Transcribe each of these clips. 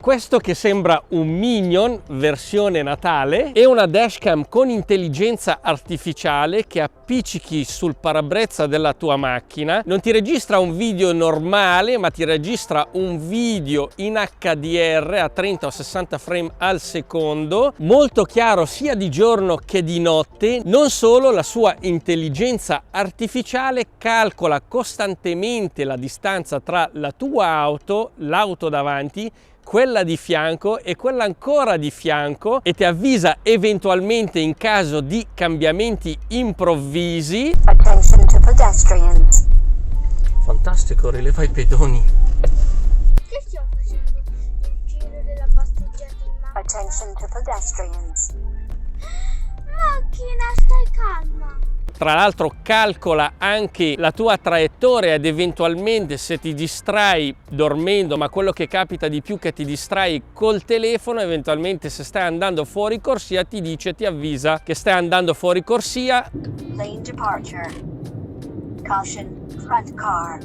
questo che sembra un Minion versione Natale e una dashcam con intelligenza artificiale che appiccichi sul parabrezza della tua macchina. Non ti registra un video normale, ma ti registra un video in HDR a 30 o 60 frame al secondo, molto chiaro sia di giorno che di notte. Non solo, la sua intelligenza artificiale calcola costantemente la distanza tra la tua auto, l'auto davanti, quella di fianco e quella ancora di fianco e ti avvisa eventualmente in caso di cambiamenti improvvisi. Attention to pedestrians. Fantastico, rileva i pedoni. Che stiamo facendo? Il giro della passeggiata in macchina? Attention to pedestrians. Macchina, stai calma. Tra l'altro calcola anche la tua traiettoria ed eventualmente se ti distrai dormendo, ma quello che capita di più è che ti distrai col telefono, eventualmente se stai andando fuori corsia ti dice, ti avvisa che stai andando fuori corsia. Lane departure. Caution, front car.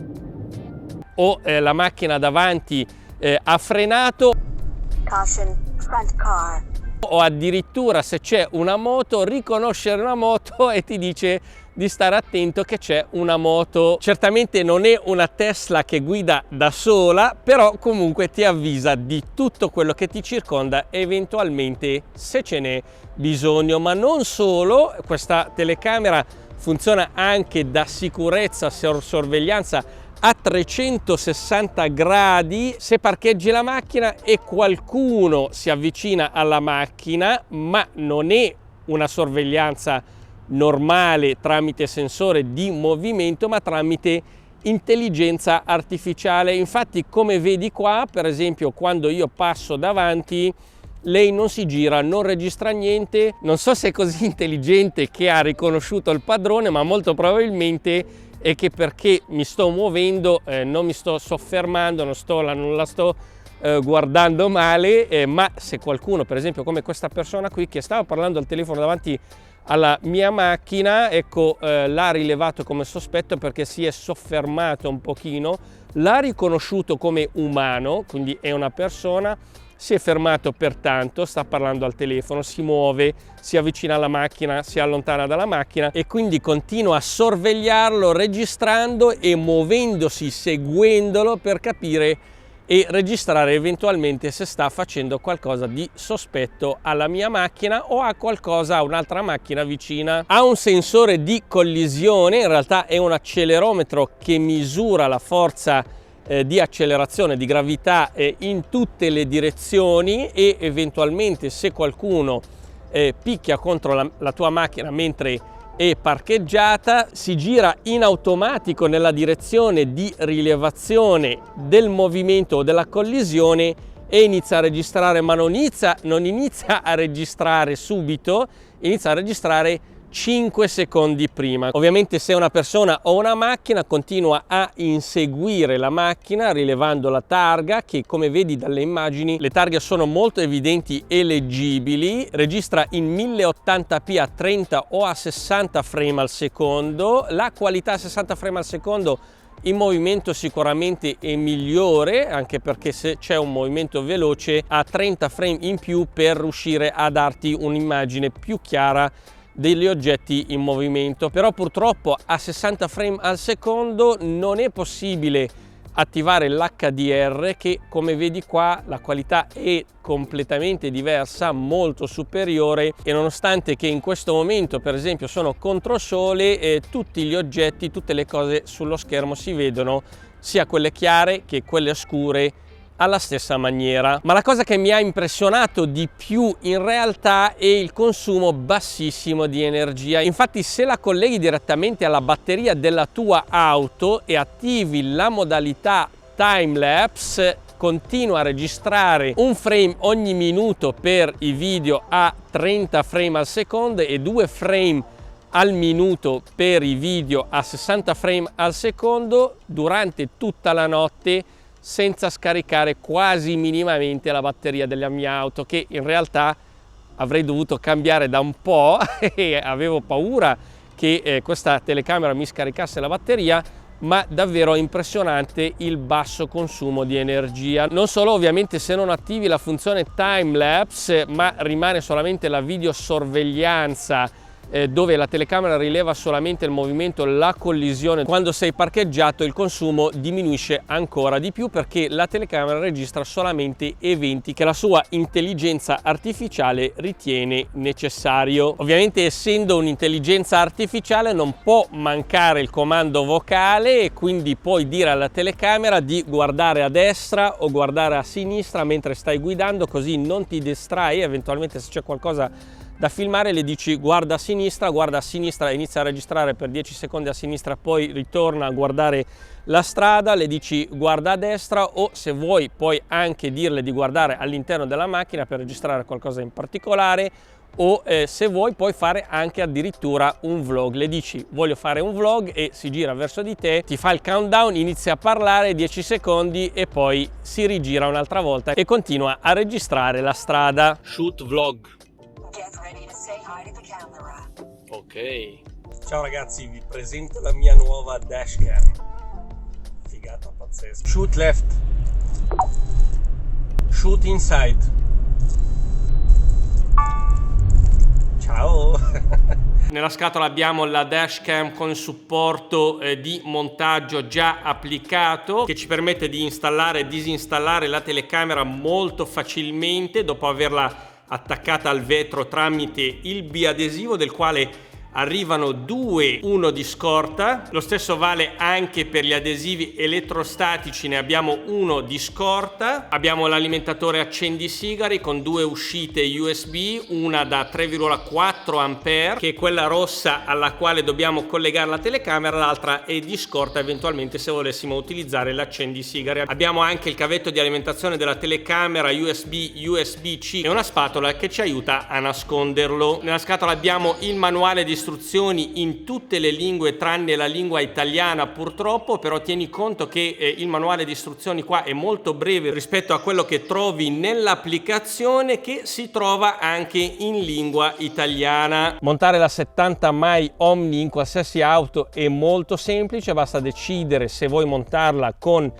O la macchina davanti ha frenato. Caution, front car. O addirittura se c'è una moto, riconoscere una moto e ti dice di stare attento che c'è una moto. Certamente non è una Tesla che guida da sola, però comunque ti avvisa di tutto quello che ti circonda, eventualmente se ce n'è bisogno. Ma non solo, questa telecamera funziona anche da sicurezza, sorveglianza a 360 gradi. Se parcheggi la macchina e qualcuno si avvicina alla macchina, ma non è una sorveglianza normale tramite sensore di movimento, ma tramite intelligenza artificiale. Infatti, come vedi qua, per esempio, quando io passo davanti, lei non si gira, non registra niente. Non so se è così intelligente che ha riconosciuto il padrone, ma molto probabilmente è che perché mi sto muovendo, non mi sto soffermando, non la sto guardando male, ma se qualcuno, per esempio come questa persona qui che stava parlando al telefono davanti alla mia macchina, ecco, l'ha rilevato come sospetto perché si è soffermato un pochino, l'ha riconosciuto come umano, quindi è una persona, si è fermato pertanto, sta parlando al telefono, si muove, si avvicina alla macchina, si allontana dalla macchina e quindi continua a sorvegliarlo registrando e muovendosi, seguendolo per capire e registrare eventualmente se sta facendo qualcosa di sospetto alla mia macchina o a qualcosa, a un'altra macchina vicina. Ha un sensore di collisione, in realtà è un accelerometro che misura la forza di accelerazione, di gravità in tutte le direzioni e eventualmente se qualcuno picchia contro la tua macchina mentre è parcheggiata, si gira in automatico nella direzione di rilevazione del movimento o della collisione e inizia a registrare, ma non inizia a registrare subito, inizia a registrare 5 secondi prima. Ovviamente se una persona o una macchina continua a inseguire la macchina rilevando la targa, che come vedi dalle immagini le targhe sono molto evidenti e leggibili, registra in 1080p a 30 o a 60 frame al secondo. La qualità a 60 frame al secondo in movimento sicuramente è migliore, anche perché se c'è un movimento veloce ha 30 frame in più per riuscire a darti un'immagine più chiara degli oggetti in movimento. Però purtroppo a 60 frame al secondo non è possibile attivare l'HDR, che come vedi qua la qualità è completamente diversa, molto superiore, e nonostante che in questo momento per esempio sono controsole, tutti gli oggetti, tutte le cose sullo schermo si vedono, sia quelle chiare che quelle scure, alla stessa maniera. Ma la cosa che mi ha impressionato di più in realtà è il consumo bassissimo di energia. Infatti se la colleghi direttamente alla batteria della tua auto e attivi la modalità time-lapse, continua a registrare un frame ogni minuto per i video a 30 frame al secondo e 2 frame al minuto per i video a 60 frame al secondo durante tutta la notte, senza scaricare quasi minimamente la batteria della mia auto, che in realtà avrei dovuto cambiare da un po' e avevo paura che questa telecamera mi scaricasse la batteria, ma davvero impressionante il basso consumo di energia. Non solo, ovviamente, se non attivi la funzione time lapse, ma rimane solamente la videosorveglianza dove la telecamera rileva solamente il movimento, la collisione. Quando sei parcheggiato il consumo diminuisce ancora di più, perché la telecamera registra solamente eventi che la sua intelligenza artificiale ritiene necessario. Ovviamente, essendo un'intelligenza artificiale, non può mancare il comando vocale, e quindi puoi dire alla telecamera di guardare a destra o guardare a sinistra mentre stai guidando, così non ti distrai. Eventualmente, se c'è qualcosa da filmare, le dici guarda a sinistra, inizia a registrare per 10 secondi a sinistra, poi ritorna a guardare la strada, le dici guarda a destra, o se vuoi puoi anche dirle di guardare all'interno della macchina per registrare qualcosa in particolare, o se vuoi puoi fare anche addirittura un vlog. Le dici voglio fare un vlog e si gira verso di te, ti fa il countdown, inizia a parlare 10 secondi e poi si rigira un'altra volta e continua a registrare la strada. Shoot vlog. Get ready to say hi to the camera. Ok. Ciao ragazzi, vi presento la mia nuova dashcam. Figata pazzesca. Shoot left. Shoot inside. Ciao. Nella scatola abbiamo la dashcam con supporto di montaggio già applicato, che ci permette di installare e disinstallare la telecamera molto facilmente dopo averla attaccata al vetro tramite il biadesivo, del quale arrivano due, uno di scorta. Lo stesso vale anche per gli adesivi elettrostatici, ne abbiamo uno di scorta. Abbiamo l'alimentatore accendisigari con due uscite USB, una da 3,4 ampere, che è quella rossa alla quale dobbiamo collegare la telecamera, l'altra è di scorta eventualmente se volessimo utilizzare l'accendisigari. Abbiamo anche il cavetto di alimentazione della telecamera USB-C e una spatola che ci aiuta a nasconderlo. Nella scatola abbiamo il manuale di istruzioni in tutte le lingue tranne la lingua italiana, purtroppo, però tieni conto che il manuale di istruzioni qua è molto breve rispetto a quello che trovi nell'applicazione, che si trova anche in lingua italiana. Montare la 70 mai Omni in qualsiasi auto è molto semplice, basta decidere se vuoi montarla con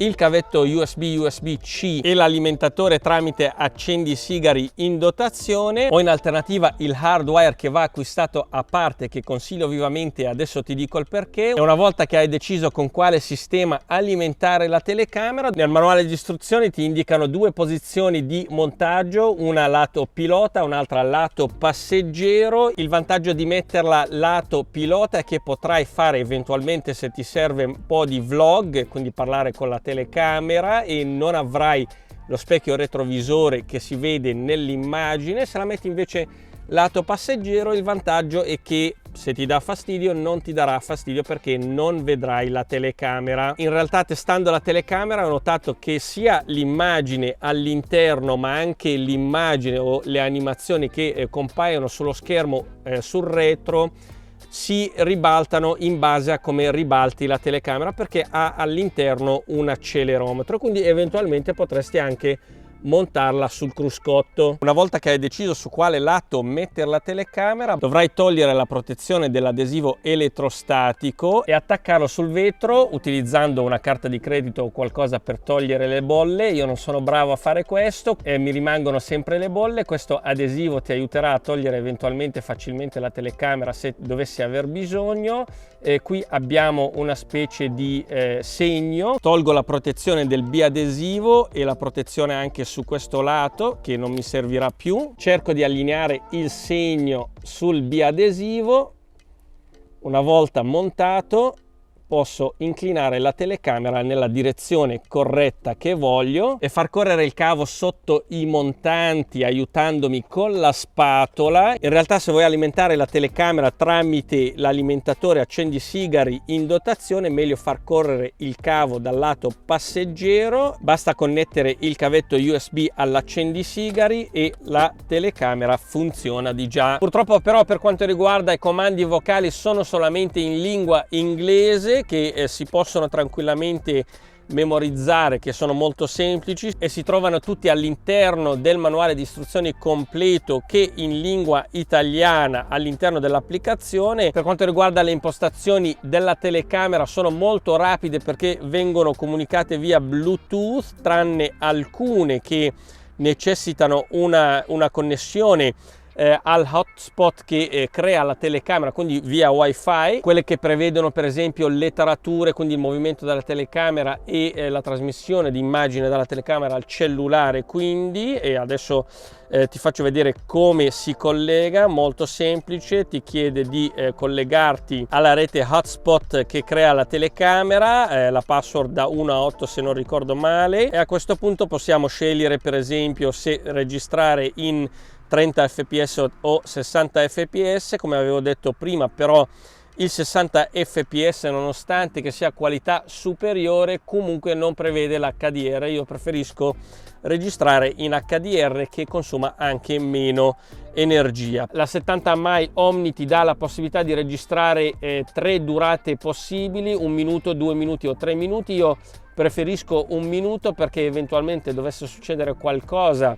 il cavetto USB-C e l'alimentatore tramite accendisigari in dotazione, o in alternativa il hardwire che va acquistato a parte, che consiglio vivamente. Adesso ti dico il perché. E una volta che hai deciso con quale sistema alimentare la telecamera, nel manuale di istruzioni ti indicano due posizioni di montaggio, una lato pilota, un'altra lato passeggero. Il vantaggio di metterla lato pilota è che potrai fare eventualmente, se ti serve, un po' di vlog, quindi parlare con la telecamera, e non avrai lo specchio retrovisore che si vede nell'immagine. Se la metti invece lato passeggero, il vantaggio è che se ti dà fastidio non ti darà fastidio, perché non vedrai la telecamera. In realtà, testando la telecamera, ho notato che sia l'immagine all'interno ma anche l'immagine o le animazioni che compaiono sullo schermo sul retro si ribaltano in base a come ribalti la telecamera, perché ha all'interno un accelerometro, quindi eventualmente potresti anche montarla sul cruscotto. Una volta che hai deciso su quale lato mettere la telecamera, dovrai togliere la protezione dell'adesivo elettrostatico e attaccarlo sul vetro utilizzando una carta di credito o qualcosa per togliere le bolle. Io non sono bravo a fare questo e mi rimangono sempre le bolle. Questo adesivo ti aiuterà a togliere eventualmente facilmente la telecamera se dovessi aver bisogno. Qui abbiamo una specie di segno. Tolgo la protezione del biadesivo e la protezione anche su questo lato, che non mi servirà più. Cerco di allineare il segno sul biadesivo. Una volta montato, posso inclinare la telecamera nella direzione corretta che voglio e far correre il cavo sotto i montanti aiutandomi con la spatola. In realtà, se vuoi alimentare la telecamera tramite l'alimentatore accendisigari in dotazione, è meglio far correre il cavo dal lato passeggero. Basta connettere il cavetto USB all'accendisigari e la telecamera funziona di già. Purtroppo però, per quanto riguarda i comandi vocali, sono solamente in lingua inglese, che si possono tranquillamente memorizzare, che sono molto semplici e si trovano tutti all'interno del manuale di istruzioni completo che in lingua italiana all'interno dell'applicazione. Per quanto riguarda le impostazioni della telecamera, sono molto rapide perché vengono comunicate via Bluetooth, tranne alcune che necessitano una connessione al hotspot che crea la telecamera, quindi via wifi. Quelle che prevedono per esempio le tarature, quindi il movimento della telecamera e la trasmissione di immagine dalla telecamera al cellulare. Quindi, e adesso ti faccio vedere come si collega, molto semplice. Ti chiede di collegarti alla rete hotspot che crea la telecamera, la password da 1 a 8 se non ricordo male, e a questo punto possiamo scegliere per esempio se registrare in 30 fps o 60 fps. Come avevo detto prima, però il 60 fps, nonostante che sia qualità superiore, comunque non prevede l'HDR. Io preferisco registrare in HDR che consuma anche meno energia. La 70 mai Omni ti dà la possibilità di registrare 3 durate possibili: 1 minuto, 2 minuti o 3 minuti. Io preferisco 1 minuto perché eventualmente dovesse succedere qualcosa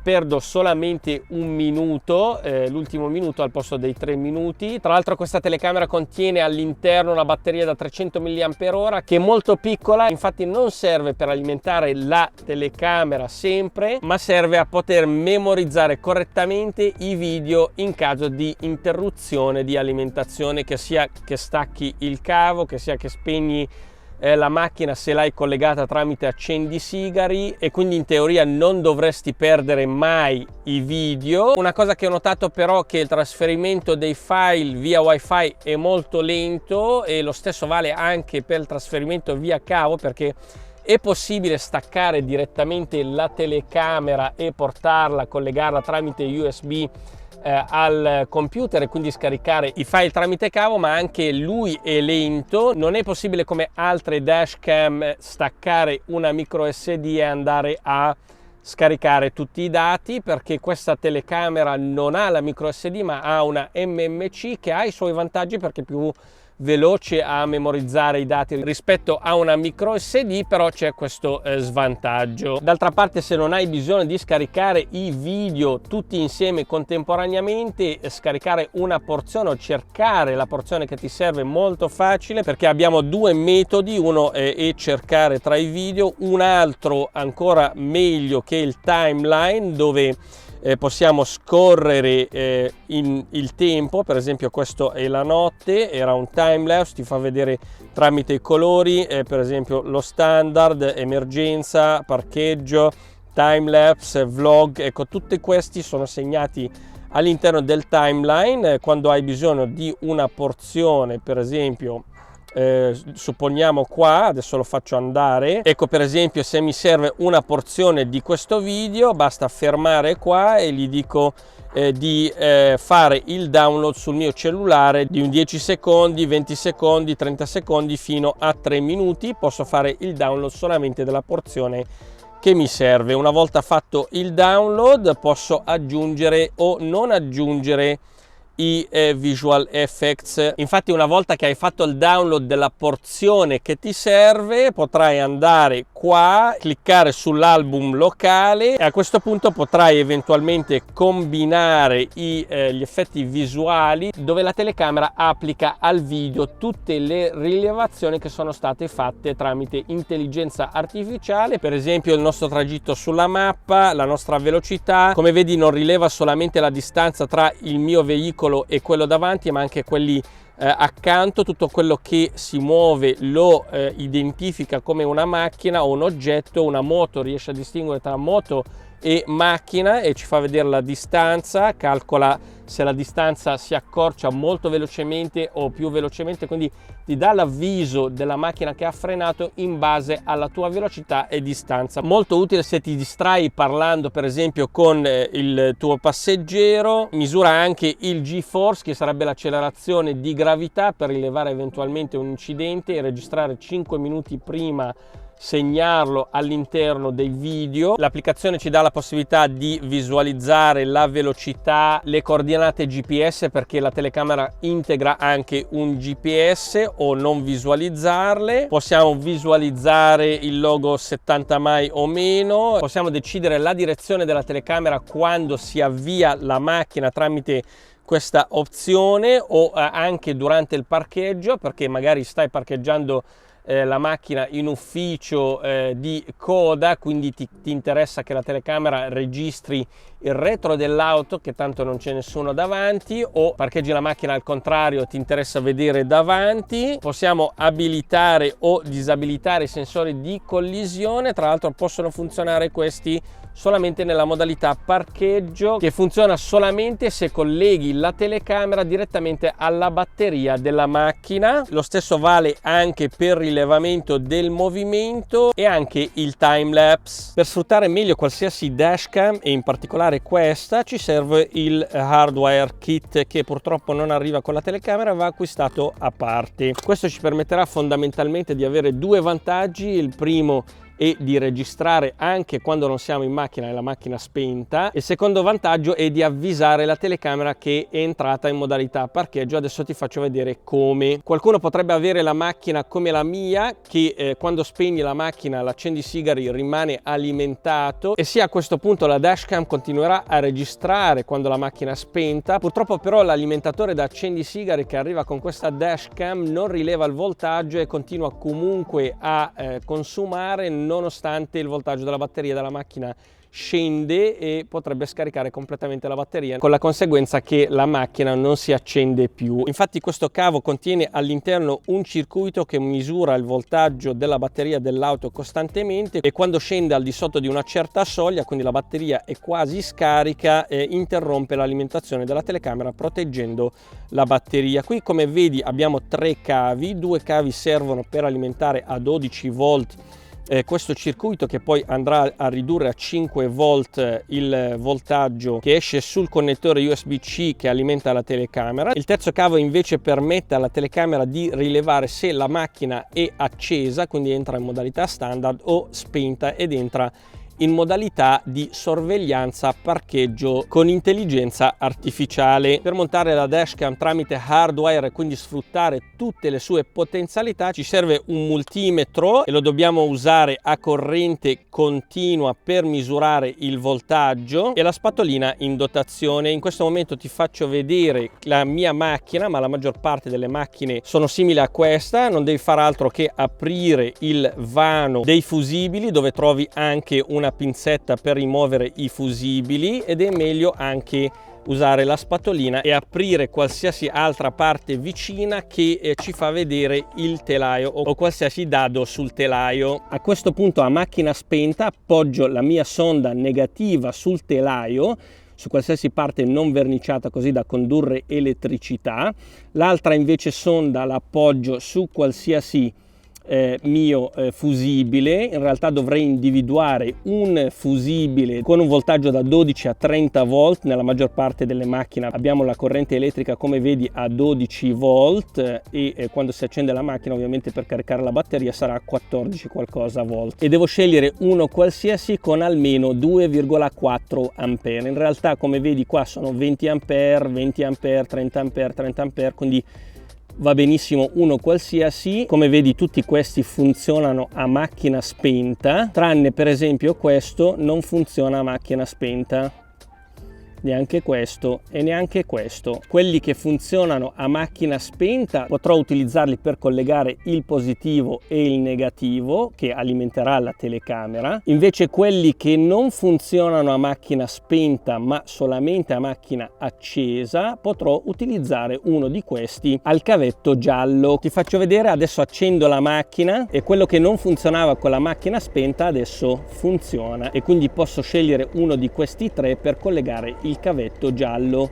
perdo solamente 1 minuto, l'ultimo minuto al posto dei 3 minuti. Tra l'altro questa telecamera contiene all'interno una batteria da 300 mAh che è molto piccola, infatti non serve per alimentare la telecamera sempre, ma serve a poter memorizzare correttamente i video in caso di interruzione di alimentazione, che sia che stacchi il cavo, che sia che spegni la macchina se l'hai collegata tramite accendisigari, e quindi in teoria non dovresti perdere mai i video. Una cosa che ho notato però è che il trasferimento dei file via wifi è molto lento, e lo stesso vale anche per il trasferimento via cavo, perché è possibile staccare direttamente la telecamera e portarla, collegarla tramite USB al computer e quindi scaricare i file tramite cavo, ma anche lui è lento. Non è possibile come altre dashcam staccare una micro SD e andare a scaricare tutti i dati, perché questa telecamera non ha la micro SD ma ha una MMC, che ha i suoi vantaggi perché è più veloce a memorizzare i dati rispetto a una micro SD, però c'è questo svantaggio. D'altra parte, se non hai bisogno di scaricare i video tutti insieme contemporaneamente, scaricare una porzione o cercare la porzione che ti serve è molto facile, perché abbiamo 2 metodi: uno è cercare tra i video, un altro ancora meglio che il timeline, dove possiamo scorrere il tempo. Per esempio questo è la notte, era un timelapse, ti fa vedere tramite i colori per esempio lo standard, emergenza, parcheggio, timelapse, vlog. Ecco, tutti questi sono segnati all'interno del timeline. Quando hai bisogno di una porzione, per esempio supponiamo qua, adesso lo faccio andare, ecco, per esempio se mi serve una porzione di questo video, basta fermare qua e gli dico di fare il download sul mio cellulare di un 10 secondi, 20 secondi, 30 secondi fino a 3 minuti. Posso fare il download solamente della porzione che mi serve. Una volta fatto il download posso aggiungere o non aggiungere i visual effects. Infatti, una volta che hai fatto il download della porzione che ti serve, potrai andare qua, cliccare sull'album locale e a questo punto potrai eventualmente combinare gli effetti visuali, dove la telecamera applica al video tutte le rilevazioni che sono state fatte tramite intelligenza artificiale. Per esempio il nostro tragitto sulla mappa, la nostra velocità. Come vedi, non rileva solamente la distanza tra il mio veicolo e quello davanti, ma anche quelli accanto. Tutto quello che si muove lo identifica come una macchina o un oggetto. Una moto riesce a distinguere tra moto e macchina e ci fa vedere la distanza, calcola se la distanza si accorcia molto velocemente o più velocemente, quindi ti dà l'avviso della macchina che ha frenato in base alla tua velocità e distanza. Molto utile se ti distrai parlando per esempio con il tuo passeggero. Misura anche il G-force, che sarebbe l'accelerazione di gravità, per rilevare eventualmente un incidente e registrare 5 minuti prima segnarlo all'interno dei video. L'applicazione ci dà la possibilità di visualizzare la velocità, le coordinate GPS, perché la telecamera integra anche un GPS, o non visualizzarle. Possiamo visualizzare il logo 70 mai o meno, possiamo decidere la direzione della telecamera quando si avvia la macchina tramite questa opzione, o anche durante il parcheggio, perché magari stai parcheggiando la macchina in ufficio di coda, quindi ti interessa che la telecamera registri il retro dell'auto, che tanto non c'è nessuno davanti, o parcheggi la macchina al contrario, ti interessa vedere davanti. Possiamo abilitare o disabilitare i sensori di collisione. Tra l'altro possono funzionare questi solamente nella modalità parcheggio, che funziona solamente se colleghi la telecamera direttamente alla batteria della macchina. Lo stesso vale anche per rilevamento del movimento e anche il time lapse. Per sfruttare meglio qualsiasi dashcam, e in particolare questa, ci serve il hardware kit, che purtroppo non arriva con la telecamera, va acquistato a parte. Questo ci permetterà fondamentalmente di avere due vantaggi. Il primo e di registrare anche quando non siamo in macchina e la macchina spenta. Il secondo vantaggio è di avvisare la telecamera che è entrata in modalità parcheggio. Adesso ti faccio vedere come. Qualcuno potrebbe avere la macchina come la mia, che quando spegni la macchina l'accendisigari rimane alimentato, e sì, a questo punto la dashcam continuerà a registrare quando la macchina è spenta. Purtroppo però l'alimentatore da accendisigari che arriva con questa dashcam non rileva il voltaggio e continua comunque a consumare, nonostante il voltaggio della batteria della macchina scende, e potrebbe scaricare completamente la batteria, con la conseguenza che la macchina non si accende più. Infatti questo cavo contiene all'interno un circuito che misura il voltaggio della batteria dell'auto costantemente, e quando scende al di sotto di una certa soglia, quindi la batteria è quasi scarica, interrompe l'alimentazione della telecamera, proteggendo la batteria. Qui, come vedi, abbiamo 3 cavi. 2 cavi servono per alimentare a 12 volt questo circuito, che poi andrà a ridurre a 5 volt il voltaggio che esce sul connettore USB-C che alimenta la telecamera. Il terzo cavo invece permette alla telecamera di rilevare se la macchina è accesa, quindi entra in modalità standard, o spenta ed entra in modalità di sorveglianza parcheggio con intelligenza artificiale. Per montare la dashcam tramite hardware e quindi sfruttare tutte le sue potenzialità ci serve un multimetro, e lo dobbiamo usare a corrente continua per misurare il voltaggio, e la spatolina in dotazione. In questo momento ti faccio vedere la mia macchina, ma la maggior parte delle macchine sono simili a questa. Non devi fare altro che aprire il vano dei fusibili, dove trovi anche una pinzetta per rimuovere i fusibili, ed è meglio anche usare la spatolina e aprire qualsiasi altra parte vicina che ci fa vedere il telaio o qualsiasi dado sul telaio. A questo punto, a macchina spenta, appoggio la mia sonda negativa sul telaio, su qualsiasi parte non verniciata, così da condurre elettricità. L'altra invece sonda l'appoggio su qualsiasi mio fusibile. In realtà dovrei individuare un fusibile con un voltaggio da 12 a 30 volt. Nella maggior parte delle macchine abbiamo la corrente elettrica, come vedi, a 12 volt, e quando si accende la macchina, ovviamente per caricare la batteria, sarà a 14 qualcosa volt, e devo scegliere uno qualsiasi con almeno 2,4 ampere. In realtà, come vedi qua, sono 20 ampere, 20 ampere, 30 ampere, 30 ampere, quindi va benissimo uno qualsiasi. Come vedi, tutti questi funzionano a macchina spenta, tranne per esempio questo non funziona a macchina spenta, neanche questo e neanche questo. Quelli che funzionano a macchina spenta potrò utilizzarli per collegare il positivo e il negativo, che alimenterà la telecamera. Invece quelli che non funzionano a macchina spenta ma solamente a macchina accesa, potrò utilizzare uno di questi al cavetto giallo. Ti faccio vedere. Adesso accendo la macchina, e quello che non funzionava con la macchina spenta adesso funziona, e quindi posso scegliere uno di questi 3 per collegare il cavetto giallo.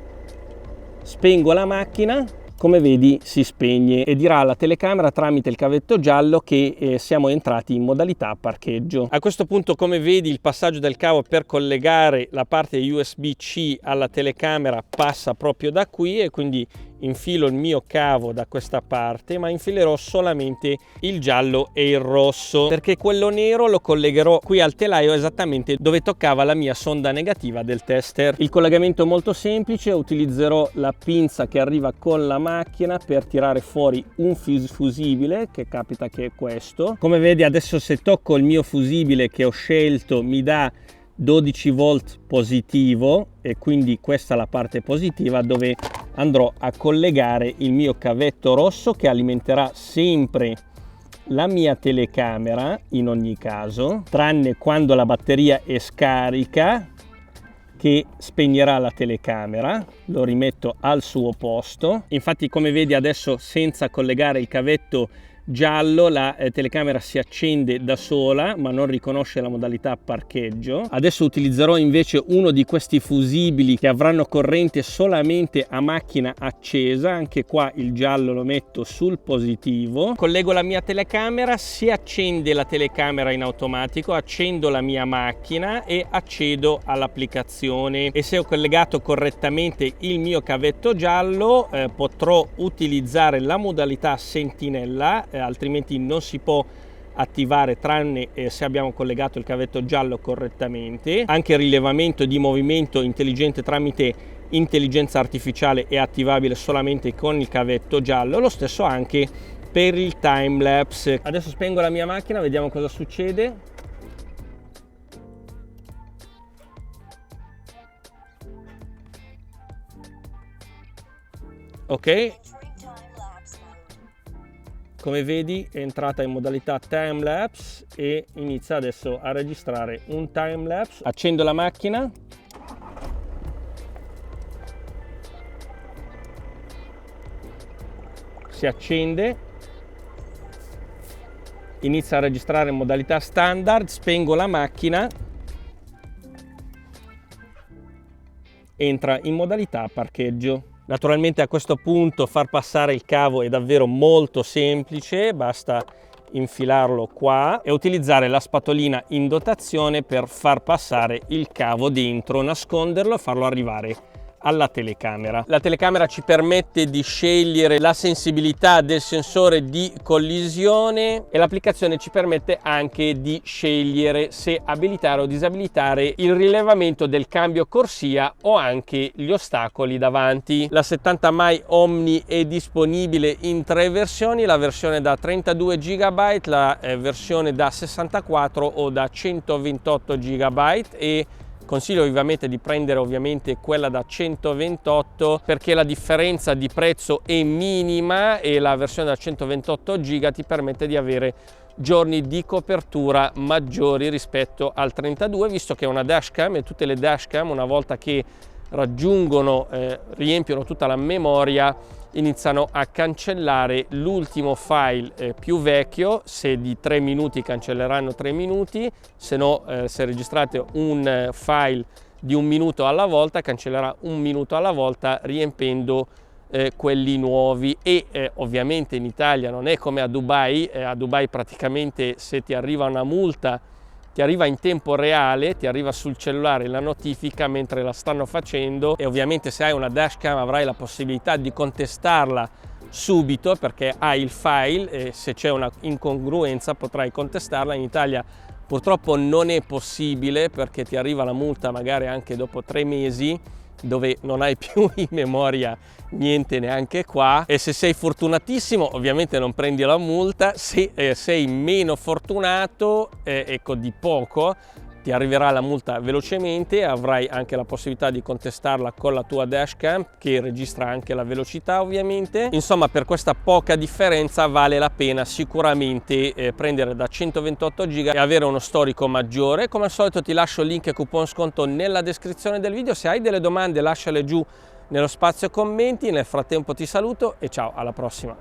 Spengo la macchina, come vedi si spegne, e dirà alla telecamera tramite il cavetto giallo che siamo entrati in modalità parcheggio. A questo punto, come vedi, il passaggio del cavo per collegare la parte USB-C alla telecamera passa proprio da qui, e quindi infilo il mio cavo da questa parte, ma infilerò solamente il giallo e il rosso, perché quello nero lo collegherò qui al telaio esattamente dove toccava la mia sonda negativa del tester. Il collegamento è molto semplice, utilizzerò la pinza che arriva con la macchina per tirare fuori un fusibile, che capita che è questo. Come vedi adesso, se tocco il mio fusibile che ho scelto, mi dà 12 volt positivo, e quindi questa è la parte positiva dove andrò a collegare il mio cavetto rosso, che alimenterà sempre la mia telecamera in ogni caso, tranne quando la batteria è scarica, che spegnerà la telecamera. Lo rimetto al suo posto. Infatti, come vedi adesso, senza collegare il cavetto giallo, la telecamera si accende da sola, ma non riconosce la modalità parcheggio. Adesso utilizzerò invece uno di questi fusibili che avranno corrente solamente a macchina accesa. Anche qua il giallo lo metto sul positivo, collego la mia telecamera, si accende la telecamera in automatico, accendo la mia macchina e accedo all'applicazione. E se ho collegato correttamente il mio cavetto giallo, potrò utilizzare la modalità sentinella, altrimenti non si può attivare tranne se abbiamo collegato il cavetto giallo correttamente. Anche il rilevamento di movimento intelligente tramite intelligenza artificiale è attivabile solamente con il cavetto giallo, lo stesso anche per il time lapse. Adesso spengo la mia macchina, vediamo cosa succede. Ok, come vedi è entrata in modalità time lapse e inizia adesso a registrare un time lapse. Accendo la macchina, si accende, inizia a registrare in modalità standard, spengo la macchina, entra in modalità parcheggio. Naturalmente a questo punto far passare il cavo è davvero molto semplice, basta infilarlo qua e utilizzare la spatolina in dotazione per far passare il cavo dentro, nasconderlo e farlo arrivare alla telecamera. La telecamera ci permette di scegliere la sensibilità del sensore di collisione e l'applicazione ci permette anche di scegliere se abilitare o disabilitare il rilevamento del cambio corsia o anche gli ostacoli davanti. La 70 mai Omni è disponibile in 3 versioni, la versione da 32 GB, la versione da 64 o da 128 GB, e consiglio vivamente di prendere ovviamente quella da 128 perché la differenza di prezzo è minima e la versione da 128 GB ti permette di avere giorni di copertura maggiori rispetto al 32, visto che è una dashcam e tutte le dashcam una volta che raggiungono, riempiono tutta la memoria, iniziano a cancellare l'ultimo file più vecchio. Se di 3 minuti cancelleranno 3 minuti, se no se registrate un file di 1 minuto alla volta cancellerà 1 minuto alla volta, riempendo quelli nuovi. E ovviamente in Italia non è come a Dubai praticamente se ti arriva una multa ti arriva in tempo reale, ti arriva sul cellulare la notifica mentre la stanno facendo, e ovviamente se hai una dashcam avrai la possibilità di contestarla subito perché hai il file e se c'è una incongruenza potrai contestarla. In Italia purtroppo non è possibile perché ti arriva la multa magari anche dopo 3 mesi, dove non hai più in memoria niente neanche qua, e se sei fortunatissimo ovviamente non prendi la multa. Se sei meno fortunato, ecco, di poco, ti arriverà la multa velocemente, avrai anche la possibilità di contestarla con la tua dashcam che registra anche la velocità ovviamente. Insomma, per questa poca differenza vale la pena sicuramente prendere da 128 GB e avere uno storico maggiore. Come al solito ti lascio il link e coupon sconto nella descrizione del video. Se hai delle domande lasciale giù nello spazio commenti. Nel frattempo ti saluto e ciao, alla prossima.